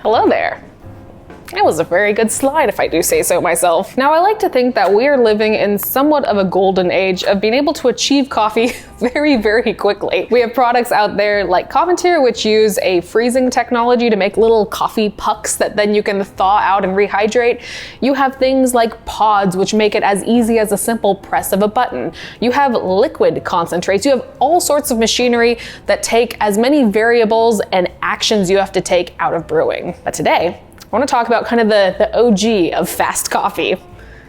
Hello there. That was a very good slide, if I do say so myself. Now, I like to think that we are living in somewhat of a golden age of being able to achieve coffee very, very quickly. We have products out there like Coava, which use a freezing technology to make little coffee pucks that then you can thaw out and rehydrate. You have things like pods, which make it as easy as a simple press of a button. You have liquid concentrates. You have all sorts of machinery that take as many variables and actions you have to take out of brewing. But today, I want to talk about kind of the OG of fast coffee.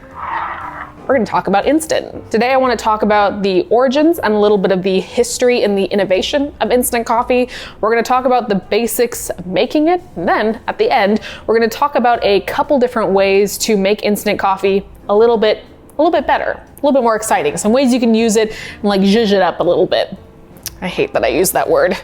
We're going to talk about instant. Today I want to talk about the origins and a little bit of the history and the innovation of instant coffee. We're going to talk about the basics of making it, and then at the end, we're going to talk about a couple different ways to make instant coffee a little bit better, a little bit more exciting. Some ways you can use it and like zhuzh it up a little bit. I hate that I use that word.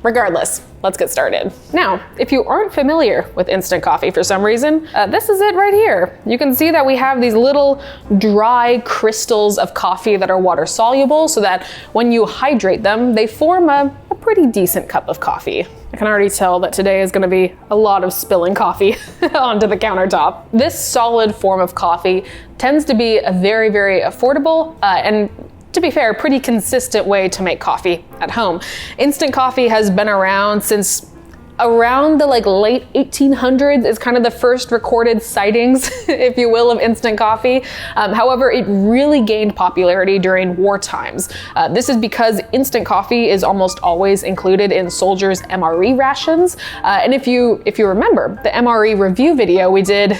Regardless, let's get started. Now, if you aren't familiar with instant coffee for some reason, this is it right here. You can see that we have these little dry crystals of coffee that are water soluble so that when you hydrate them, they form a pretty decent cup of coffee. I can already tell that today is going to be a lot of spilling coffee onto the countertop. This solid form of coffee tends to be a very, very affordable and to be fair, a pretty consistent way to make coffee at home. Instant coffee has been around since around the late 1800s is kind of the first recorded sightings, if you will, of instant coffee. However, it really gained popularity during war times. This is because instant coffee is almost always included in soldiers' MRE rations. And if you remember the MRE review video we did,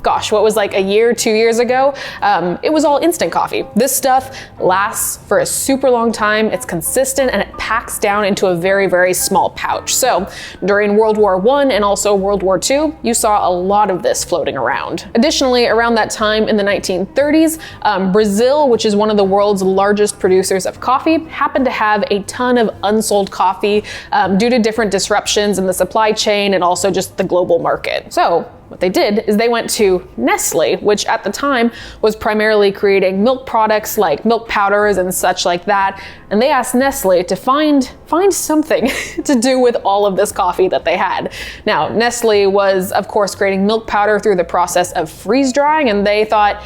gosh, what was like a year, 2 years ago? It was all instant coffee. This stuff lasts for a super long time, it's consistent, and it packs down into a very, very small pouch. So during World War I and also World War II, you saw a lot of this floating around. Additionally, around that time in the 1930s, Brazil, which is one of the world's largest producers of coffee, happened to have a ton of unsold coffee due to different disruptions in the supply chain and also just the global market. So what they did is they went to Nestle, which at the time was primarily creating milk products like milk powders and such like that. And they asked Nestle to find something to do with all of this coffee that they had. Now, Nestle was, of course, creating milk powder through the process of freeze drying, and they thought,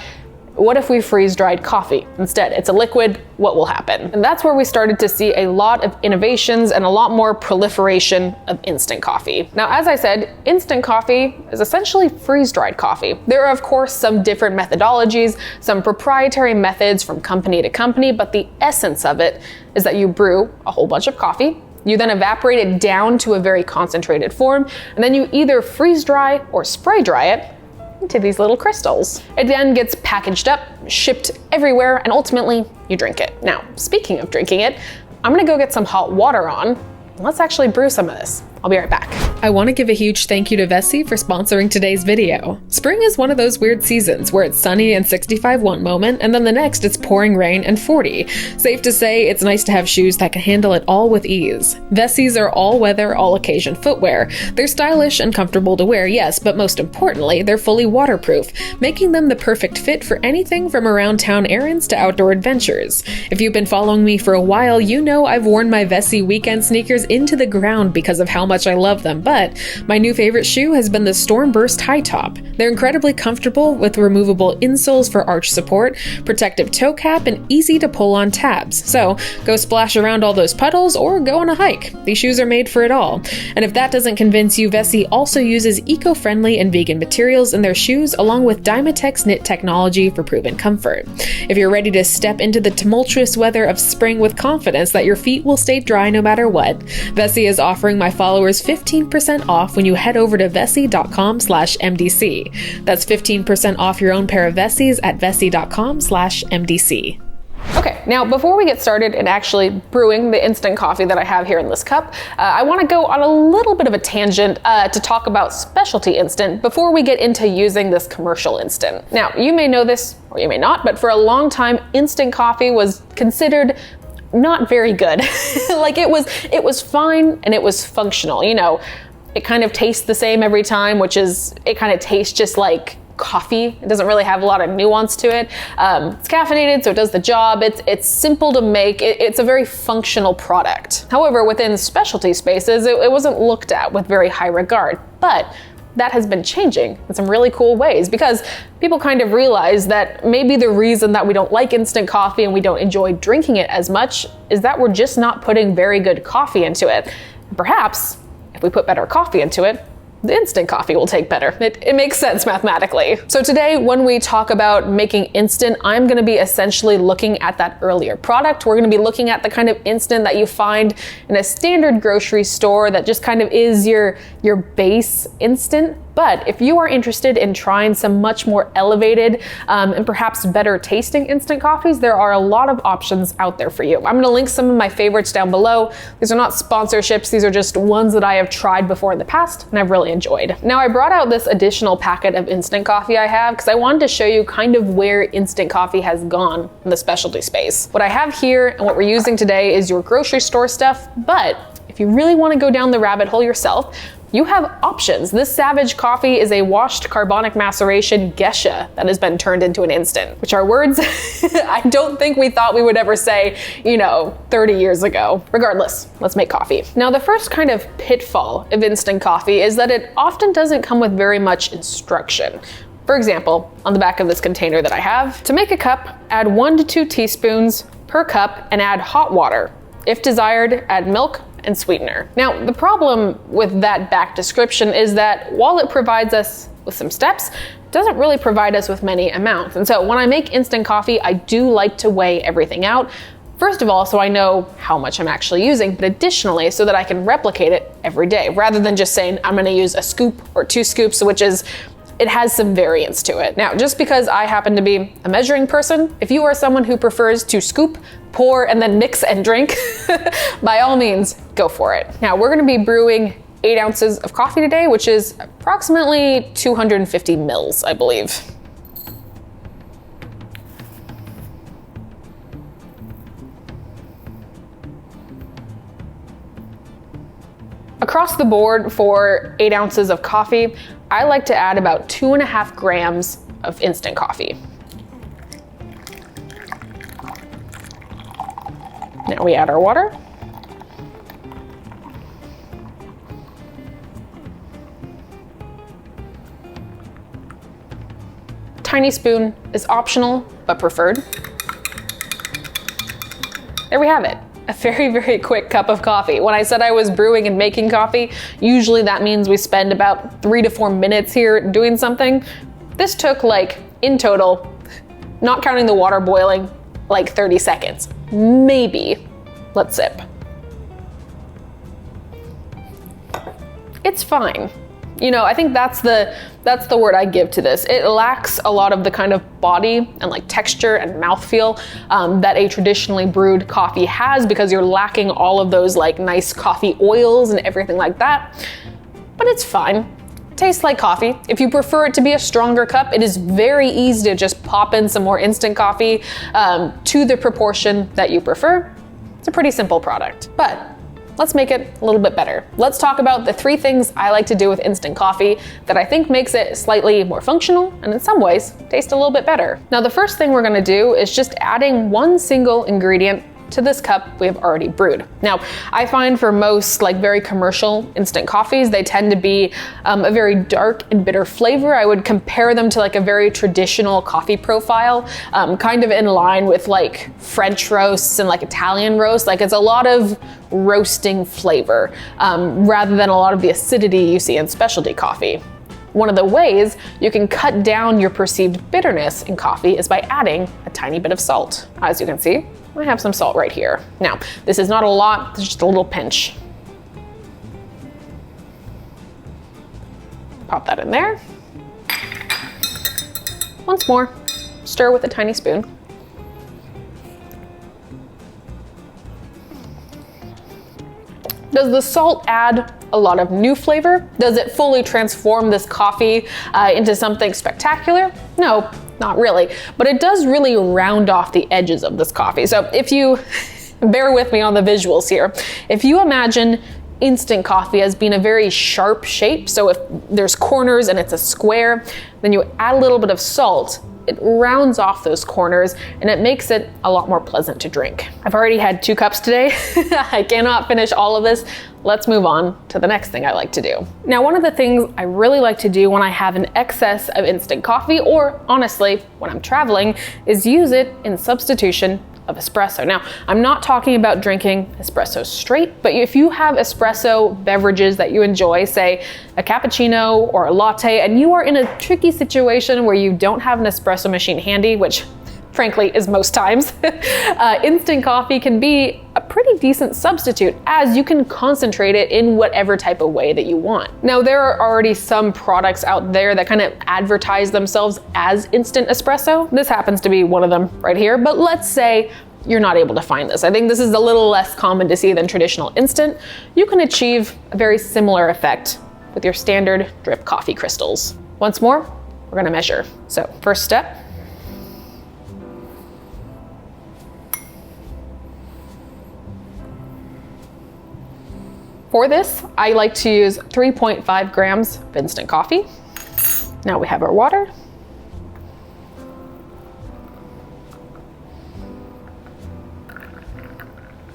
what if we freeze dried coffee instead? It's a liquid, what will happen? And that's where we started to see a lot of innovations and a lot more proliferation of instant coffee. Now, as I said, instant coffee is essentially freeze dried coffee. There are, of course, some different methodologies, some proprietary methods from company to company, but the essence of it is that you brew a whole bunch of coffee. You then evaporate it down to a very concentrated form, and then you either freeze dry or spray dry it into these little crystals. It then gets packaged up, shipped everywhere, and ultimately you drink it. Now, speaking of drinking it, I'm gonna go get some hot water on. Let's actually brew some of this. I'll be right back. I want to give a huge thank you to Vessi for sponsoring today's video. Spring is one of those weird seasons where it's sunny and 65 one moment, and then the next it's pouring rain and 40. Safe to say, it's nice to have shoes that can handle it all with ease. Vessis are all-weather, all-occasion footwear. They're stylish and comfortable to wear, yes, but most importantly, they're fully waterproof, making them the perfect fit for anything from around-town errands to outdoor adventures. If you've been following me for a while, you know I've worn my Vessi weekend sneakers into the ground because of how much I love them, but my new favorite shoe has been the Stormburst High Top. They're incredibly comfortable with removable insoles for arch support, protective toe cap, and easy to pull on tabs. So go splash around all those puddles or go on a hike. These shoes are made for it all. And if that doesn't convince you, Vessi also uses eco-friendly and vegan materials in their shoes along with Dymatex knit technology for proven comfort. If you're ready to step into the tumultuous weather of spring with confidence that your feet will stay dry no matter what, Vessi is offering my followers 15% off when you head over to vessi.com/MDC. That's 15% off your own pair of Vessis at vessi.com/MDC. Okay, now before we get started in actually brewing the instant coffee that I have here in this cup, I want to go on a little bit of a tangent to talk about specialty instant before we get into using this commercial instant. Now, you may know this or you may not, but for a long time, instant coffee was considered not very good. Like it was fine and it was functional. You know, it kind of tastes the same every time, which is, it kind of tastes just like coffee. It doesn't really have a lot of nuance to it. It's caffeinated, so it does the job. It's simple to make. It's a very functional product. However, within specialty spaces, it wasn't looked at with very high regard. But that has been changing in some really cool ways, because people kind of realize that maybe the reason that we don't like instant coffee and we don't enjoy drinking it as much is that we're just not putting very good coffee into it. Perhaps if we put better coffee into it, the instant coffee will take better. It makes sense mathematically. So today, when we talk about making instant, I'm gonna be essentially looking at that earlier product. We're gonna be looking at the kind of instant that you find in a standard grocery store that just kind of is your base instant. But if you are interested in trying some much more elevated and perhaps better tasting instant coffees, there are a lot of options out there for you. I'm gonna link some of my favorites down below. These are not sponsorships, these are just ones that I have tried before in the past and I've really enjoyed. Now, I brought out this additional packet of instant coffee I have because I wanted to show you kind of where instant coffee has gone in the specialty space. What I have here and what we're using today is your grocery store stuff, but if you really want to go down the rabbit hole yourself, you have options. This Savage coffee is a washed carbonic maceration geisha that has been turned into an instant, which are words I don't think we thought we would ever say, 30 years ago. Regardless, let's make coffee. Now, the first kind of pitfall of instant coffee is that it often doesn't come with very much instruction. For example, on the back of this container that I have, to make a cup, add 1 to 2 teaspoons per cup and add hot water. If desired, add milk and sweetener. Now, the problem with that back description is that while it provides us with some steps, it doesn't really provide us with many amounts. And so when I make instant coffee, I do like to weigh everything out. First of all, so I know how much I'm actually using, but additionally, so that I can replicate it every day, rather than just saying I'm gonna use a scoop or 2 scoops, which is it has some variance to it. Now, just because I happen to be a measuring person, if you are someone who prefers to scoop, pour, and then mix and drink, by all means, go for it. Now, we're gonna be brewing 8 ounces of coffee today, which is approximately 250 mils, I believe. Across the board for 8 ounces of coffee, I like to add about 2.5 grams of instant coffee. Now we add our water. Tiny spoon is optional, but preferred. There we have it. A very, very quick cup of coffee. When I said I was brewing and making coffee, usually that means we spend about 3 to 4 minutes here doing something. This took in total, not counting the water boiling, 30 seconds. Maybe. Let's sip. It's fine. I think that's the word I give to this. It lacks a lot of the kind of body and texture and mouthfeel that a traditionally brewed coffee has, because you're lacking all of those nice coffee oils and everything like that. But it's fine. Tastes like coffee. If you prefer it to be a stronger cup, it is very easy to just pop in some more instant coffee to the proportion that you prefer. It's a pretty simple product, but let's make it a little bit better. Let's talk about the 3 things I like to do with instant coffee that I think makes it slightly more functional and in some ways taste a little bit better. Now, the first thing we're gonna do is just adding 1 single ingredient to this cup we have already brewed. Now, I find for most very commercial instant coffees, they tend to be a very dark and bitter flavor. I would compare them to a very traditional coffee profile, kind of in line with French roasts and Italian roasts. It's a lot of roasting flavor rather than a lot of the acidity you see in specialty coffee. One of the ways you can cut down your perceived bitterness in coffee is by adding a tiny bit of salt. As you can see, I have some salt right here. Now, this is not a lot, it's just a little pinch. Pop that in there. Once more, stir with a tiny spoon. Does the salt add a lot of new flavor? Does it fully transform this coffee into something spectacular? No, not really, but it does really round off the edges of this coffee. So if you, bear with me on the visuals here, if you imagine instant coffee as being a very sharp shape. So if there's corners and it's a square, then you add a little bit of salt. It rounds off those corners and it makes it a lot more pleasant to drink. I've already had 2 cups today. I cannot finish all of this. Let's move on to the next thing I like to do. Now, one of the things I really like to do when I have an excess of instant coffee, or honestly, when I'm traveling, is use it in substitution of espresso. Now, I'm not talking about drinking espresso straight, but if you have espresso beverages that you enjoy, say a cappuccino or a latte, and you are in a tricky situation where you don't have an espresso machine handy, which frankly is most times, instant coffee can be a pretty decent substitute, as you can concentrate it in whatever type of way that you want. Now, there are already some products out there that kind of advertise themselves as instant espresso. This happens to be one of them right here, but let's say you're not able to find this. I think this is a little less common to see than traditional instant. You can achieve a very similar effect with your standard drip coffee crystals. Once more, we're gonna measure. So first step, for this, I like to use 3.5 grams of instant coffee. Now we have our water.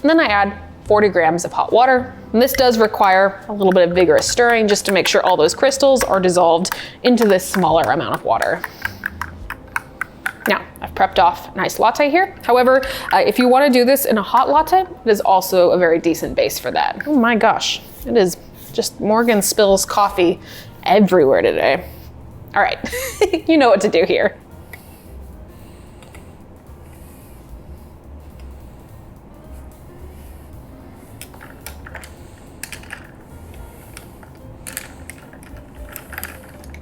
And then I add 40 grams of hot water. And this does require a little bit of vigorous stirring just to make sure all those crystals are dissolved into this smaller amount of water. Now, I've prepped off a nice latte here. However, if you want to do this in a hot latte, it is also a very decent base for that. Oh my gosh, it is just Morgan spills coffee everywhere today. All right, you know what to do here.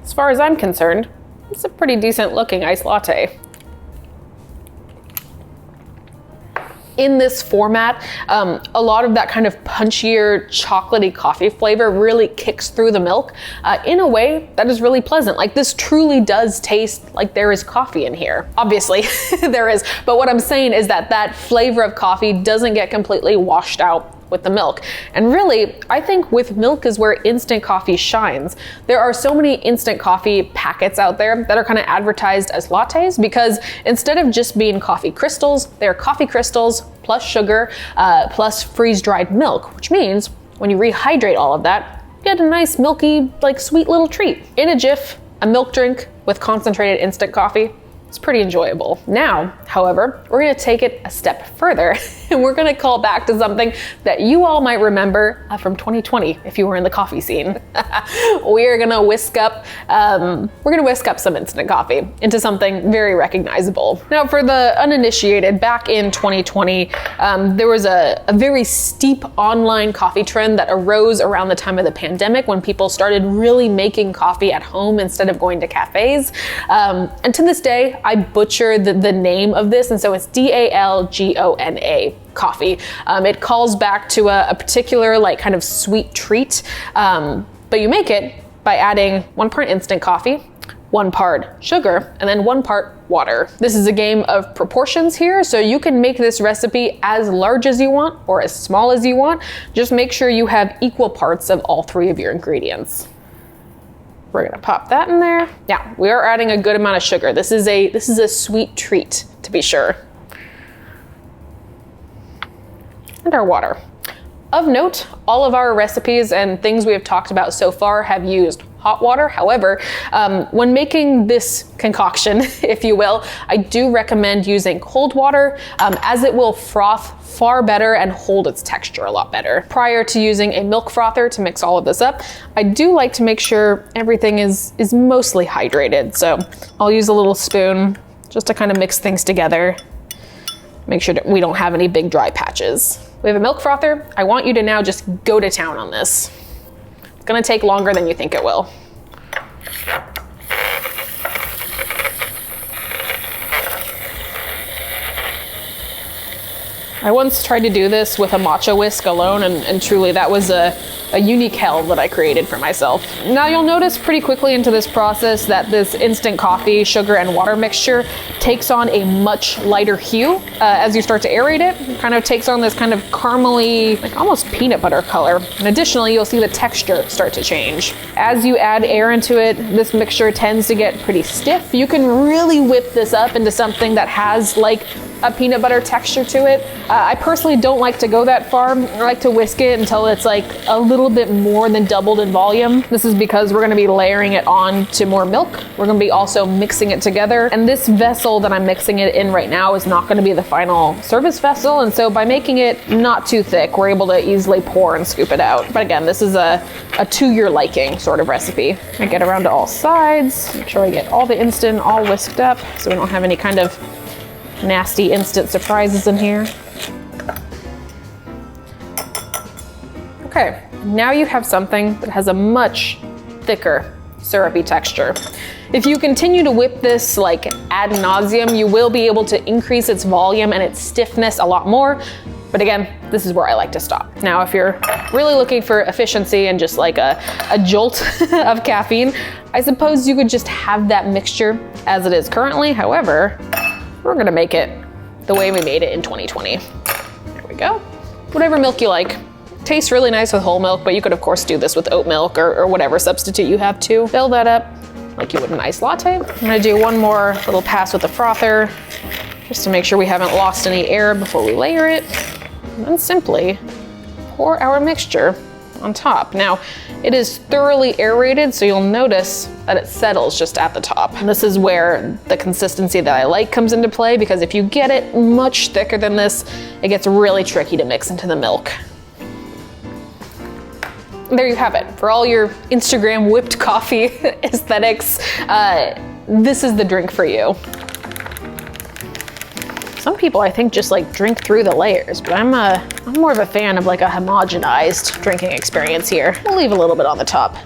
As far as I'm concerned, it's a pretty decent looking iced latte. In this format, a lot of that kind of punchier, chocolatey coffee flavor really kicks through the milk in a way that is really pleasant. Like, this truly does taste like there is coffee in here. Obviously, there is, but what I'm saying is that that flavor of coffee doesn't get completely washed out with the milk. And really, I think with milk is where instant coffee shines. There are so many instant coffee packets out there that are kind of advertised as lattes, because instead of just being coffee crystals, they're coffee crystals plus sugar plus freeze-dried milk, which means when you rehydrate all of that, you get a nice milky, like sweet little treat. In a jiff, a milk drink with concentrated instant coffee. It's pretty enjoyable. Now, however, we're gonna take it a step further and we're gonna call back to something that you all might remember from 2020 if you were in the coffee scene. We're gonna whisk up some instant coffee into something very recognizable. Now, for the uninitiated, back in 2020, there was a very steep online coffee trend that arose around the time of the pandemic, when people started really making coffee at home instead of going to cafes. And to this day, I butcher the name of this, and so it's DALGONA coffee. It calls back to a particular like kind of sweet treat, but you make it by adding 1 part instant coffee, 1 part sugar, and then 1 part water. This is a game of proportions here, so you can make this recipe as large as you want or as small as you want. Just make sure you have equal parts of all 3 of your ingredients. We're gonna pop that in there. Now, we are adding a good amount of sugar. This is a sweet treat, to be sure. And our water. Of note, all of our recipes and things we have talked about so far have used hot water. However, when making this concoction, if you will, I do recommend using cold water, as it will froth far better and hold its texture a lot better. Prior to using a milk frother to mix all of this up, I do like to make sure everything is mostly hydrated. So I'll use a little spoon just to kind of mix things together. Make sure that we don't have any big dry patches. We have a milk frother. I want you to now just go to town on this. It's gonna take longer than you think it will. I once tried to do this with a matcha whisk alone, and truly that was a a unique hell that I created for myself. Now you'll notice pretty quickly into this process that this instant coffee, sugar, and water mixture takes on a much lighter hue. As you start to aerate it, it kind of takes on this kind of caramely, like almost peanut butter color. And additionally, you'll see the texture start to change. As you add air into it, this mixture tends to get pretty stiff. You can really whip this up into something that has like a peanut butter texture to it. I personally don't like to go that far. I like to whisk it until it's like a little bit more than doubled in volume. This is because we're gonna be layering it on to more milk. We're gonna be also mixing it together. And this vessel that I'm mixing it in right now is not gonna be the final service vessel. And so by making it not too thick, we're able to easily pour and scoop it out. But again, this is a to your liking sort of recipe. I get around to all sides, make sure I get all the instant all whisked up so we don't have any kind of nasty instant surprises in here. Okay, now you have something that has a much thicker syrupy texture. If you continue to whip this like ad nauseum, you will be able to increase its volume and its stiffness a lot more. But again, this is where I like to stop. Now, if you're really looking for efficiency and just like a jolt of caffeine, I suppose you could just have that mixture as it is currently. However, we're gonna make it the way we made it in 2020. There we go. Whatever milk you like. Tastes really nice with whole milk, but you could of course do this with oat milk or whatever substitute you have too. Fill that up like you would an iced latte. I'm gonna do one more little pass with the frother just to make sure we haven't lost any air before we layer it. And then simply pour our mixture on top. Now, it is thoroughly aerated, so you'll notice that it settles just at the top. And this is where the consistency that I like comes into play, because if you get it much thicker than this, it gets really tricky to mix into the milk. There you have it. For all your Instagram whipped coffee aesthetics, this is the drink for you. Some people, I think, just like drink through the layers, but I'm more of a fan of like a homogenized drinking experience here. We'll leave a little bit on the top.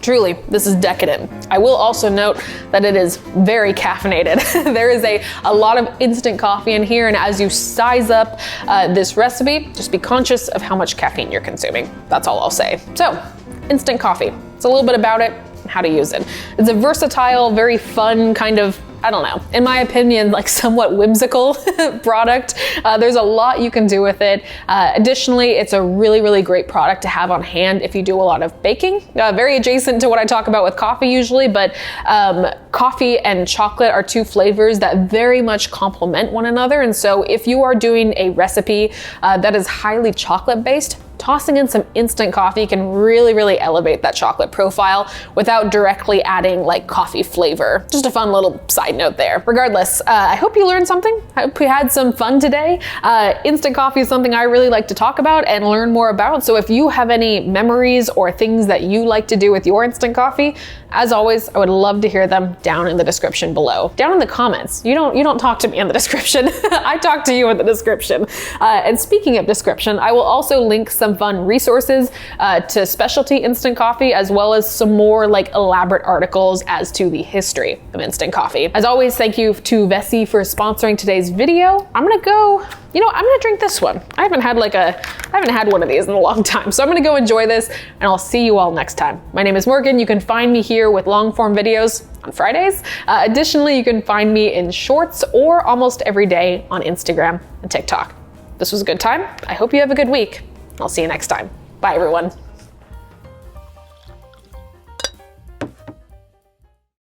Truly, this is decadent. I will also note that it is very caffeinated. There is a lot of instant coffee in here, and as you size up this recipe, just be conscious of how much caffeine you're consuming. That's all I'll say. So, instant coffee. It's a little bit about it, how to use it. It's a versatile, very fun kind of, I don't know, in my opinion, like somewhat whimsical product. There's a lot you can do with it. Additionally, it's a really, really great product to have on hand if you do a lot of baking. Very adjacent to what I talk about with coffee usually, but coffee and chocolate are two flavors that very much complement one another. And so if you are doing a recipe that is highly chocolate-based, tossing in some instant coffee can really, really elevate that chocolate profile without directly adding like coffee flavor. Just a fun little side note there. Regardless, I hope you learned something. I hope we had some fun today. Instant coffee is something I really like to talk about and learn more about. So if you have any memories or things that you like to do with your instant coffee, as always, I would love to hear them down in the description below. Down in the comments. You don't talk to me in the description. I talk to you in the description. And speaking of description, I will also link some fun resources to specialty instant coffee, as well as some more like elaborate articles as to the history of instant coffee. As always, thank you to Vessi for sponsoring today's video. I'm gonna go, I'm gonna drink this one. I haven't had one of these in a long time, so I'm gonna go enjoy this, and I'll see you all next time. My name is Morgan. You can find me here with long form videos on Fridays. Additionally, you can find me in shorts or almost every day on Instagram and TikTok. This was a good time. I hope you have a good week. I'll see you next time. Bye, everyone.